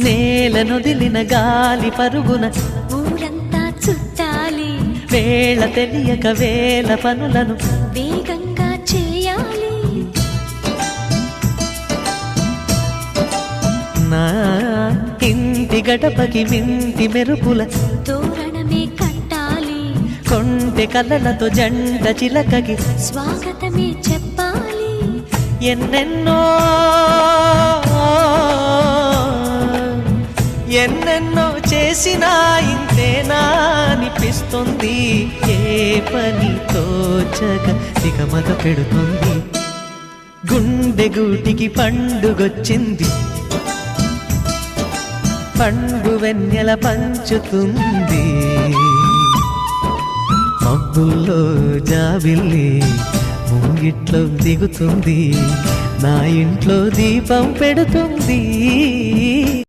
నేలనొదిలిన గాలి పరుగున ఊరంతా చుట్టాలి, వేళ తెలియక వేల పనులను వేగంగా చేయాలి. నా ఇంటి గడపకి మింటి మెరుపుల తోరణమే కట్టాలి, కొంటె కళ్ళలతో జంట చిలకకి స్వాగతమే చెప్పాలి. ఎన్నెన్నో ఎన్నెన్నో చేసినా ఇంతేనా అనిపిస్తుంది. ఏ పని తోచక దిగమగ పెడుతుంది. గుండె గూటికి పండుగొచ్చింది, పండు వెన్నెల పంచుతుంది. మబ్బుల్లో జాబిల్లి ముంగిట్లో దిగుతుంది, నా ఇంట్లో దీపం పెడుతుంది.